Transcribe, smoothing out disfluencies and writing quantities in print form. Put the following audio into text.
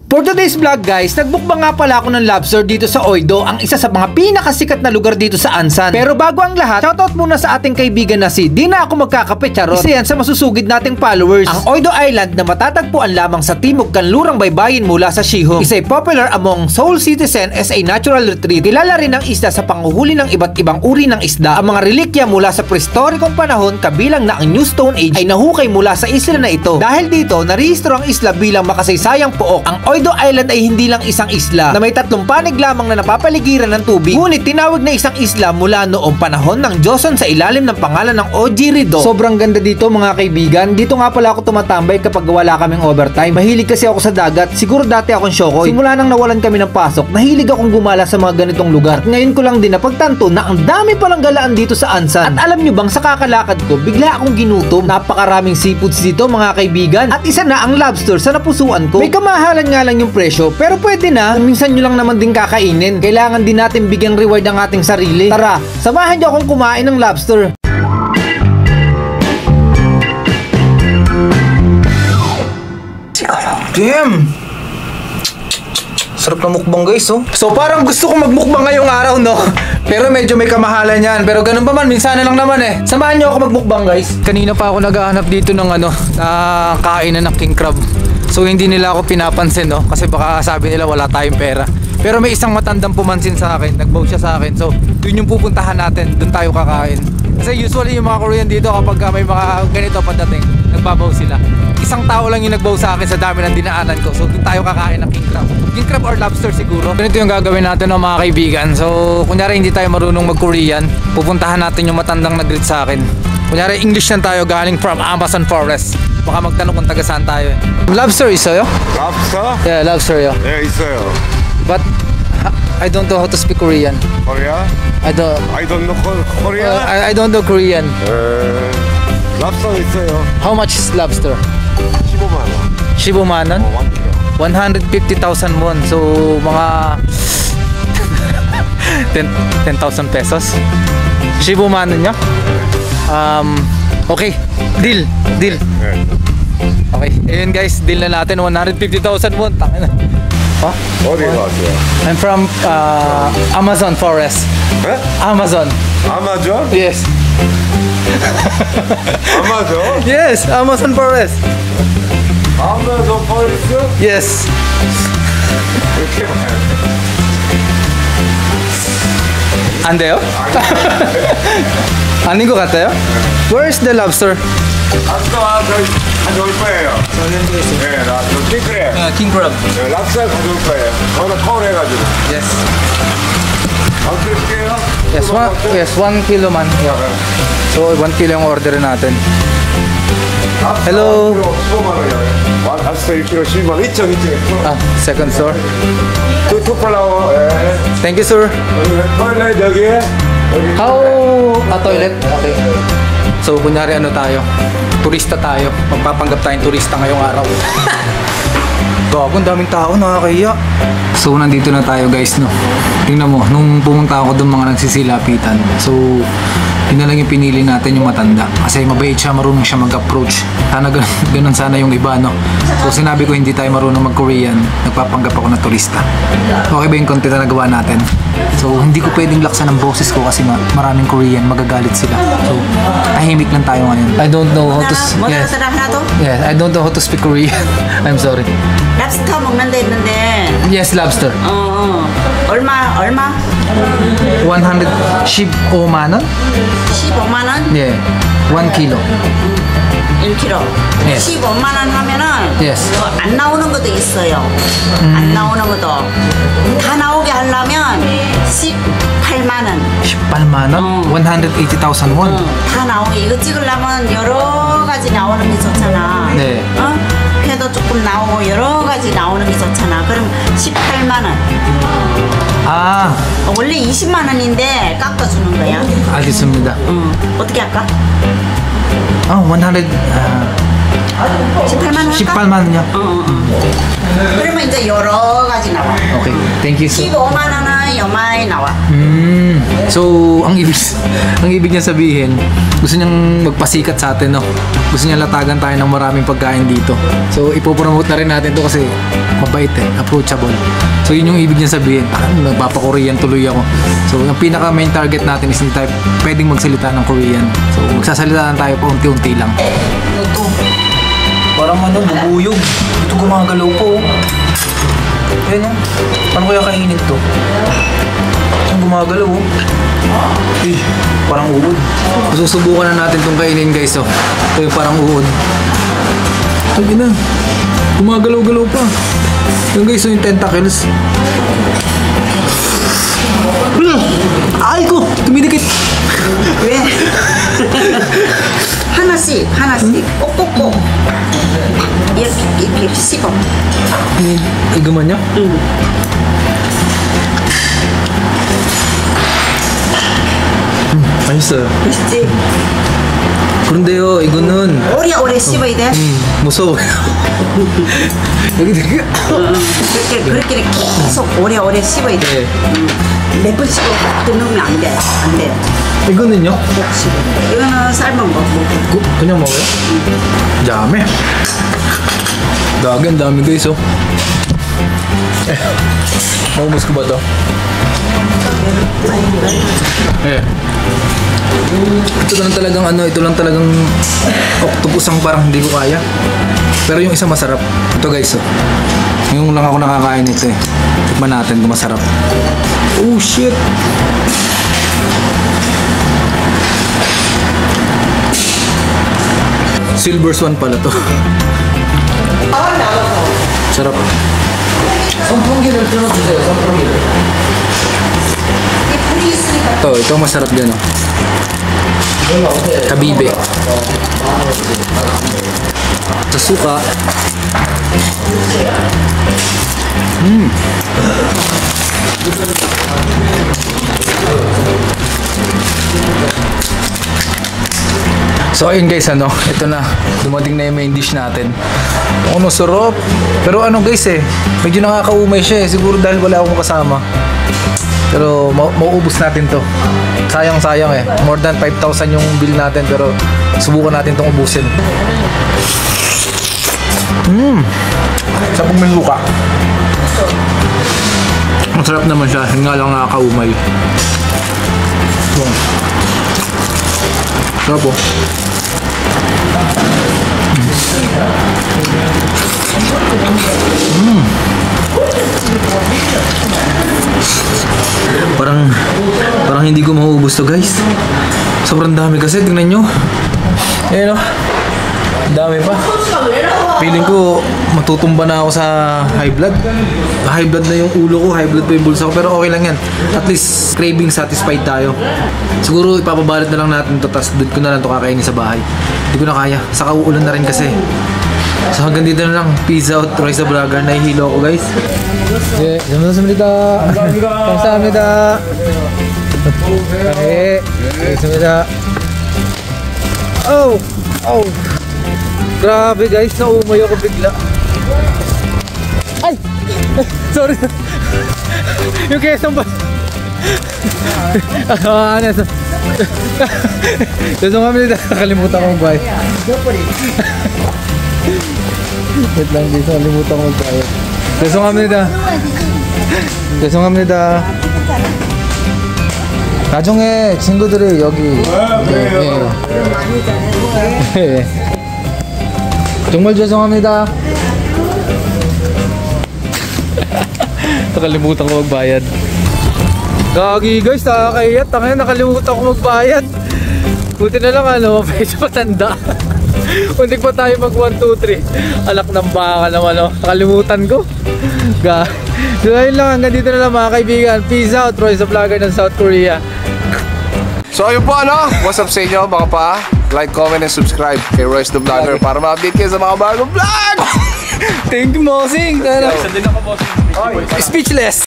For today's vlog guys, nagbukbang nga pala ako ng lobster dito sa Oido, ang isa sa mga pinakasikat na lugar dito sa Ansan. Pero bago ang lahat, shoutout muna sa ating kaibigan na si Di na ako magkakape, charot. Isa yan sa masusugid nating followers. Ang Oido Island na matatagpuan lamang sa timog kanlurang baybayin mula sa Siho. Isa'y popular among Seoul citizen as a natural retreat. Kilala rin ang isla sa panguhuli ng iba't ibang uri ng isda. Ang mga relikya mula sa prehistorikong panahon kabilang na ang New Stone Age ay nahukay mula sa isla na ito. Dahil dito, narehistro ang isla bilang makasaysayang pook. Ang Oido Island ay hindi lang isang isla na may 3 panig lamang na napapaligiran ng tubig. Ngunit tinawag na isang isla mula noong panahon ng Joseon sa ilalim ng pangalan ng Ojirido. Sobrang ganda dito mga kaibigan. Dito nga pala ako tumatambay kapag wala kaming overtime. Mahilig kasi ako sa dagat. Siguro dati akong syokoy. Simula nang nawalan kami ng pasok, nahilig akong gumala sa mga ganitong lugar. At ngayon ko lang din napagtanto na ang dami palang galaan dito sa Ansan. At alam nyo bang sa kakalakad ko, bigla akong ginutom. Napakaraming seafoods dito mga kaibigan. At isa na ang lobster sa napusuan ko. May kamahalan nga lang yung presyo, pero pwede na kung minsan nyo lang naman din kakainin. Kailangan din natin bigyang reward ang ating sarili. Tara, samahan nyo akong kumain ng lobster. Damn! Sarap na mukbang guys, oh. So parang gusto kong magmukbang ngayong araw, no? Pero medyo may kamahalan yan. Pero ganun pa man, minsan na lang naman eh. Samahan nyo ako magmukbang guys. Kanina pa ako naghahanap dito ng na kainan ng king crab. So hindi nila ako pinapansin, no? Kasi baka sabi nila wala tayong pera. Pero may isang matandang pumansin sa akin, nagbow siya sa akin. So yun yung pupuntahan natin, dun tayo kakain. Kasi usually yung mga Korean dito kapag may mga ganito padating, nagbabaw sila. Isang tao lang yung nagbaw sa akin sa dami ng dinaanan ko. So dun tayo kakain ng king crab. King crab or lobster siguro. Ganito yung gagawin natin, no, mga kaibigan. So kunyari hindi tayo marunong mag-Korean, pupuntahan natin yung matandang nag-greet sa akin. Kunyari English lang tayo galing from Amazon Forest. Baka magtanong kung taga saan tayo eh. Lobster 있어요? Lobster? Yeah, lobster요. 네, 있어요. But I don't know how to speak Korean. Korea? I don't know Korea? I don't know Korean. Lobster 있어요. How much is lobster? 15만 원. 15만 원? 150,000 won. So mga 10,000 pesos. 15만 원요? Okay, deal. 네. Okay, ayun guys, deal na natin 150,000 won. Tangina. Oh? 어디 가세요? I'm from Amazon Forest. 네? Amazon. Amazon? Yes. Amazon? Yes, Amazon Forest. Amazon Forest? Yes. 안 돼요? 아닌 것 같아요? Where's the lobster? 랍스터 가져올 거예요. 네, 랍스터 킹크랩. King crab. 네, 랍스터 가져올 거예요. 거기다 콜 해가지고. Yes. 어떻게요? Yes, 1 kilo man. So 1 kilo yung order natin. Hello. 15만 원이요. 랍스터 1kg 10만 원. 2.2. Second store. 투 플라워. 예. Thank you, sir. 토일렛 여기. How? Toilet? Okay. So, kunyari ano tayo? Turista tayo. Magpapanggap tayong turista ngayong araw. Gago, ang daming tao, nakakahiya. So, nandito na tayo guys, no? Tingnan mo, nung pumunta ako doon mga nagsisilapitan. So, yun na lang yung pinili natin yung matanda. Kasi mabait siya, marunong siya mag-approach. Sana ganun sana yung iba, no? So, sinabi ko hindi tayo marunong mag-Korean. Nagpapanggap ako na turista. Okay ba yung content na nagawa natin? So, hindi ko pwedeng laksan ang boses ko kasi maraming Korean, magagalit sila. So, tahimik lang tayo ngayon. I don't know how to... Yes. Yes, I don't know how to speak Korean. I'm sorry. 랍스터 먹는 데 있는데. Yes, lobster. 얼마? 115만 원? 15만 원? Yeah. 1 kilo. 1kg. Yes. 15만 원 하면은 Yes. 안 나오는 것도 있어요. 안 나오는 것도. 다 나오게 하려면 18만 원. 18만 원? 180,000 won? 다 나오게. 이거 찍으려면 여러 가지 나오는 게 좋잖아. 네. 회도 조금 나오고 여러 가지 나오는 게 좋잖아. 그럼 18만 원. 아, 원래 20만 원인데 깎아주는 거야. 알겠습니다. 어떻게 할까? 100, 18만 할까? 18만 원이요? 그러면 이제 여러 가지 나와. Okay, thank you so. 15만 원은 요마에 나와. So, ang ibig niya sabihin, gusto niyang magpasikat sa atin, no? Gusto niya latagan tayo ng maraming pagkain dito. So, ipopromote na rin natin to kasi mabait approachable. So, yun yung ibig niya sabihin. Parang nagpapa-Korean tuloy ako. So, yung pinaka main target natin is hindi tayo pwedeng magsalita ng Korean. So, magsasalita lang tayo pa unti-unti lang. Ito, parang bubuyog. Ito gumagalaw po. Ayun, no? Paano kaya kainin to? Ang gumagalaw, parang uod. Susubukan na natin itong kainin, guys, oh. Ito yung parang uod. Sabi na, gumagalaw-galaw pa. Yung guys, yung tentacles. Ay ko! Tumidikit! 왜? 하나씩 꼭꼭꼭 이렇게 씹어. Iguman niya? 맛있어요. 맛있지? 그런데요, 이거는 오래 씹어야 돼. 무서워요. 여기 되게 그렇게 계속 오래 씹어야 돼. 몇 번 씹어 끊으면 안 돼. 이거는요? 꼭 씹어. 이거는 삶은 거 먹고. 그냥 먹어요? dami. Gagi, ang dami guys, oh. Maubos ko ba to? Ito lang talagang octopus ang parang hindi ko kaya. Pero yung isa masarap. Ito guys, oh. Yung lang ako nakakain nito eh. Tikman natin kung masarap. Oh shit! Silver Swan pala to. Sarap. 선풍기를 틀어주세요. 선풍기를. ito masarap din, oh. Kabibe. Sa suka. So ayun guys, ito na, dumating na yung main dish natin. Ano, sarap. Pero guys medyo nakakaumay siya siguro dahil wala akong kasama. Pero mauubos natin to. Sayang more than 5,000 yung bill natin, pero subukan natin tong ubusin. Sabong may luka. Masarap naman siya, hindi nga lang nakakaumay. Sarap po. Parang hindi ko mauubos to guys. Sobrang dami kasi, tingnan nyo. Ayan, oh. Dami pa. Feeling ko matutumba na ako sa high blood. High blood na yung ulo ko, high blood pa yung bulsa ko, pero okay lang yan. At least craving satisfied tayo. Siguro ipapabalot na lang natin to, tapos doon ko na lang to kakainin sa bahay. Hindi ko na kaya, saka uulan na rin kasi. So hanggang dito na lang. Peace out, Royce the Vlogger. Nahihilo ako guys. 네, 잘 먹었습니다. 감사합니다. 네, 알겠습니다. Oh! Grabe guys, naumay ako bigla. Ay! Sorry. Yung kesong ba? 죄송합니다. nakalimutan ko magbayad. Wait lang guys, nakalimutan ko magbayad. 죄송합니다. 나중에 친구들이 여기 정말 죄송합니다. nakalimutan ko magbayad. Gagi guys, nakakaiyak. Nakalimutan ko magbayad. Buti na lang medyo matanda. Muntik pa tayo mag 1, 2, 3. Alak ng baka naman, nakalimutan ko. So ayun lang, hanggang dito na lang mga kaibigan. Peace out, Royce the Vlogger ng South Korea. So ayun po, what's up sa inyo mga pa? Like, comment, and subscribe kay Royce the Vlogger para ma-update kayo sa mga bagong vlogs! Thank you, Mosing. Speechless.